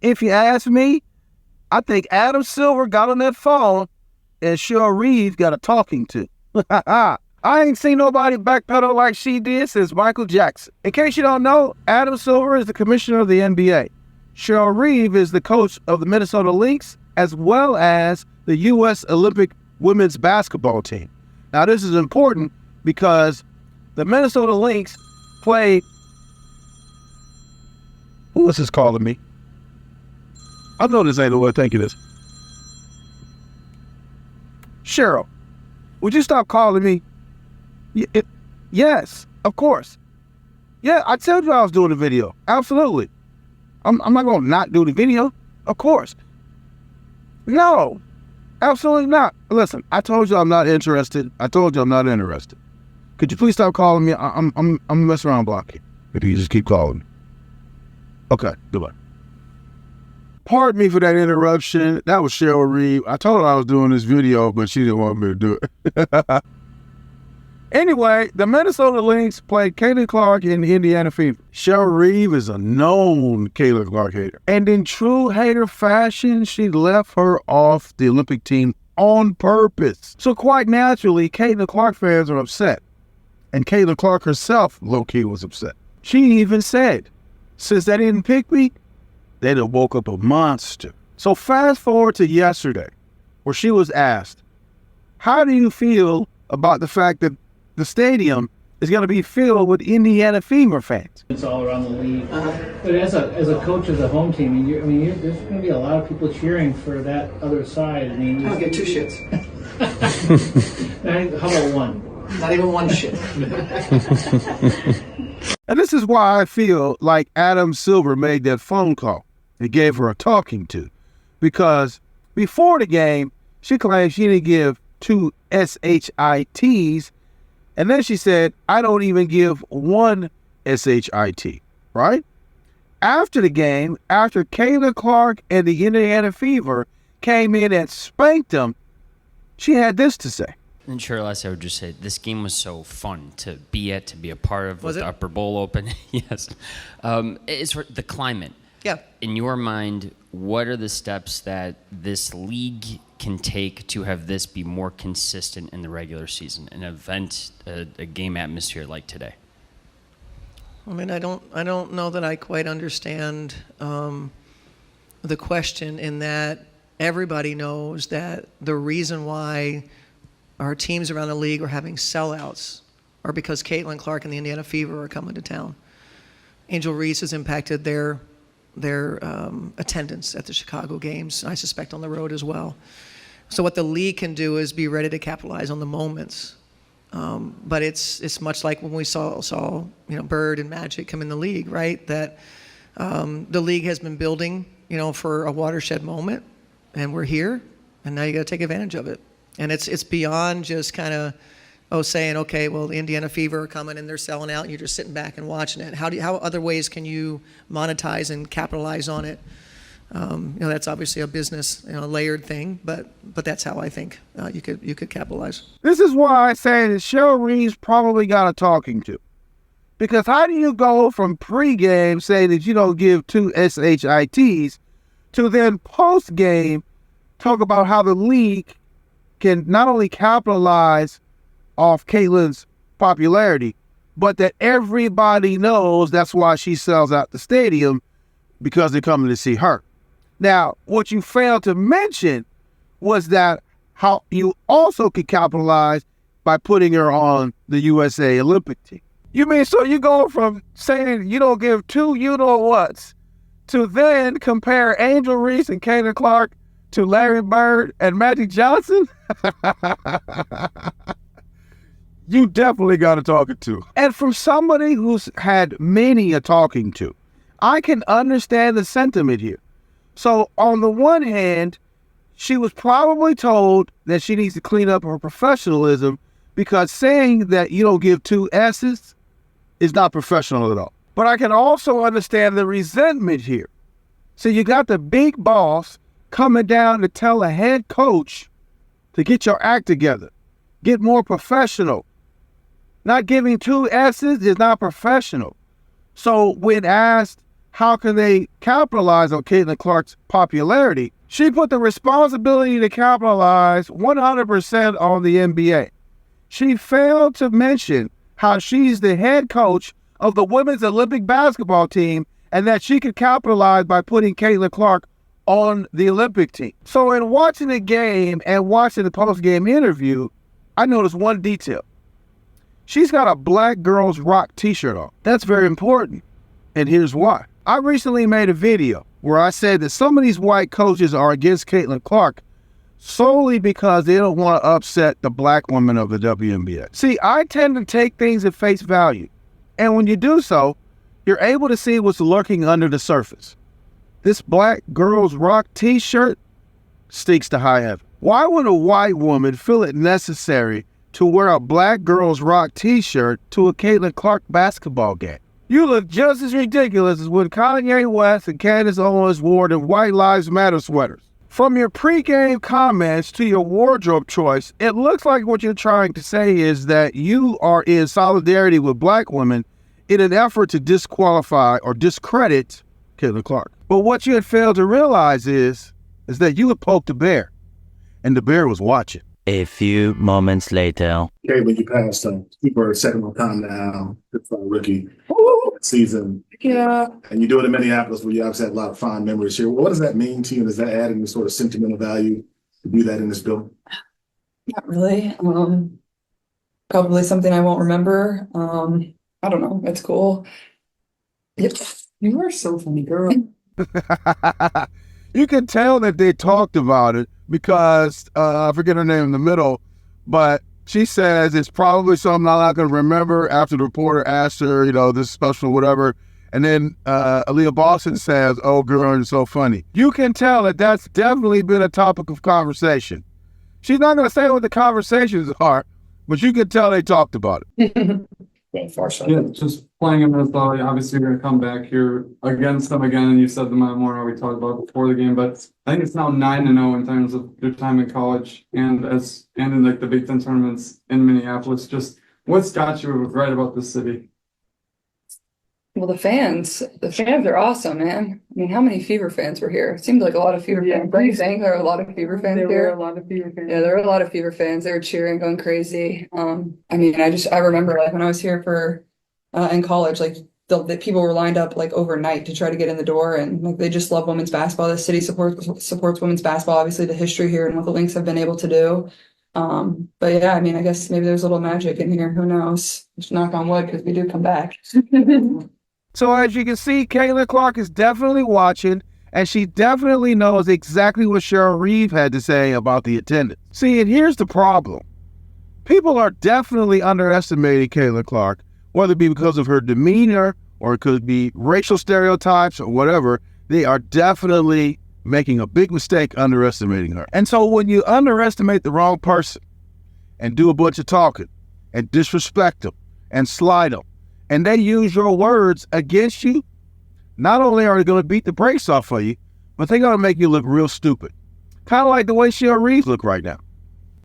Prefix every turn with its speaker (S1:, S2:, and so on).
S1: If you ask me, I think Adam Silver got on that phone and Cheryl Reeve got a talking to. I ain't seen nobody backpedal like she did since Michael Jackson. In case you don't know, Adam Silver is the commissioner of the NBA. Cheryl Reeve is the coach of the Minnesota Lynx, as well as the U.S. Olympic women's basketball team. Now, this is important because the Minnesota Lynx played... Who is this calling me? I know this ain't the way I think it is. Cheryl, would you stop calling me? Yes, of course. Yeah, I told you I was doing the video. Absolutely. I'm not going to not do the video. Of course. No, absolutely not. Listen, I told you I'm not interested. Could you please stop calling me? I'm messing around blocking. If you just keep calling me. Okay, goodbye. Pardon me for that interruption. That was Cheryl Reeve. I told her I was doing this video, but she didn't want me to do it. Anyway, the Minnesota Lynx played Caitlin Clark in the Indiana Fever. Cheryl Reeve is a known Caitlin Clark hater. And in true hater fashion, she left her off the Olympic team on purpose. So quite naturally, Caitlin Clark fans are upset. And Caitlin Clark herself, low-key, was upset. She even said, since they didn't pick me, they'd have woke up a monster. So fast forward to yesterday, where she was asked, how do you feel about the fact that the stadium is going to be filled with Indiana Fever fans?
S2: It's all around the league. But as a coach of the home team, there's going to be a lot of people cheering for that other side.
S3: I'll get 2 shits.
S2: How about one?
S3: Not even 1 shit.
S1: And this is why I feel like Adam Silver made that phone call. He gave her a talking to. Because before the game, she claimed she didn't give 2 SHITs. And then she said, I don't even give 1 SHIT, right? After the game, after Caitlin Clark and the Indiana Fever came in and spanked them, she had this to say.
S4: And sure, last I would just say this game was so fun to be at, to be a part of.
S3: Was
S4: with
S3: it?
S4: the Upper Bowl open. Yes. It's the climate.
S3: Yeah.
S4: In your mind, what are the steps that this league can take to have this be more consistent in the regular season, an event, a game atmosphere like today?
S3: I mean, I don't know that I quite understand the question, in that everybody knows that the reason why our teams around the league are having sellouts are because Caitlin Clark and the Indiana Fever are coming to town. Angel Reese has impacted their attendance at the Chicago games, I suspect on the road as well. So what the league can do is be ready to capitalize on the moments. But it's much like when we saw Bird and Magic come in the league, right? That the league has been building, for a watershed moment, and we're here, and now you got to take advantage of it. And it's beyond just kind of saying, okay, well, the Indiana Fever are coming and they're selling out, and you're just sitting back and watching it. How other ways can you monetize and capitalize on it? That's obviously a business, layered thing, but that's how I think you could capitalize.
S1: This is why I say that Cheryl Reeve's probably got a talking to. Because how do you go from pregame saying that you don't give 2 SHITs to then postgame talk about how the league can not only capitalize off Caitlin's popularity, but that everybody knows that's why she sells out the stadium, because they're coming to see her. Now, what you failed to mention was that how you also could capitalize by putting her on the USA Olympic team. You mean, so you go from saying you don't give 2 you-know-whats to then compare Angel Reese and Caitlin Clark to Larry Bird and Magic Johnson? You definitely got a talking to. And from somebody who's had many a talking to, I can understand the sentiment here. So on the one hand, she was probably told that she needs to clean up her professionalism, because saying that you don't give 2 S's is not professional at all. But I can also understand the resentment here. So you got the big boss coming down to tell a head coach to get your act together, get more professional. Not giving 2 S's is not professional. So when asked, how can they capitalize on Caitlin Clark's popularity, she put the responsibility to capitalize 100% on the NBA. She failed to mention how she's the head coach of the women's Olympic basketball team and that she could capitalize by putting Caitlin Clark on the Olympic team. So in watching the game and watching the post-game interview, I noticed one detail. She's got a Black Girls Rock t-shirt on. That's very important, and here's why. I recently made a video where I said that some of these white coaches are against Caitlin Clark solely because they don't want to upset the black women of the WNBA. See, I tend to take things at face value, and when you do so, you're able to see what's lurking under the surface. This Black Girls Rock t-shirt stinks to high heaven. Why would a white woman feel it necessary to wear a Black Girls Rock t-shirt to a Caitlin Clark basketball game? You look just as ridiculous as when Kanye West and Candace Owens wore the White Lives Matter sweaters. From your pregame comments to your wardrobe choice, it looks like what you're trying to say is that you are in solidarity with black women in an effort to disqualify or discredit Caitlin Clark. But what you had failed to realize is that you had poked a bear, and the bear was watching.
S5: A few moments later.
S6: Caitlin, you passed Cooper second on time now, rookie season.
S7: Yeah.
S6: And you do it in Minneapolis where you obviously had a lot of fond memories here. What does that mean to you? And does that add any sort of sentimental value to do that in this building?
S7: Not really. Probably something I won't remember. I don't know. It's cool. Yep. You are so funny, girl.
S1: You can tell that they talked about it because I forget her name in the middle, but she says it's probably something I'm not going to remember after the reporter asked her, this special whatever. And then Aaliyah Boston says, "Oh, girl, you're so funny." You can tell that that's definitely been a topic of conversation. She's not going to say what the conversations are, but you can tell they talked about it.
S8: Yeah, just playing him as though obviously you're going to come back here against them again, and you said the more we talked about before the game, but I think it's now 9-0 in terms of your time in college and in like the Big Ten tournaments in Minneapolis. Just what's got you right about this city?
S7: Well, the fans are awesome, man. I mean, how many Fever fans were here? It seemed like a lot of Fever fans. Are you saying there are a lot of Fever fans here?
S9: There were a lot of Fever fans.
S7: Yeah, there were a lot of Fever fans. They were cheering, going crazy. I mean, I remember like when I was here for in college, like the people were lined up like overnight to try to get in the door, and like they just love women's basketball. The city supports women's basketball. Obviously, the history here and what the Lynx have been able to do. But yeah, I mean, I guess maybe there's a little magic in here. Who knows? Just knock on wood because we do come back.
S1: So as you can see, Caitlin Clark is definitely watching, and she definitely knows exactly what Cheryl Reeve had to say about the attendance. See, and here's the problem. People are definitely underestimating Caitlin Clark, whether it be because of her demeanor or it could be racial stereotypes or whatever. They are definitely making a big mistake underestimating her. And so when you underestimate the wrong person and do a bunch of talking and disrespect them and slight them, and they use your words against you, not only are they going to beat the brakes off of you, but they're going to make you look real stupid. Kind of like the way Cheryl Reeve look right now.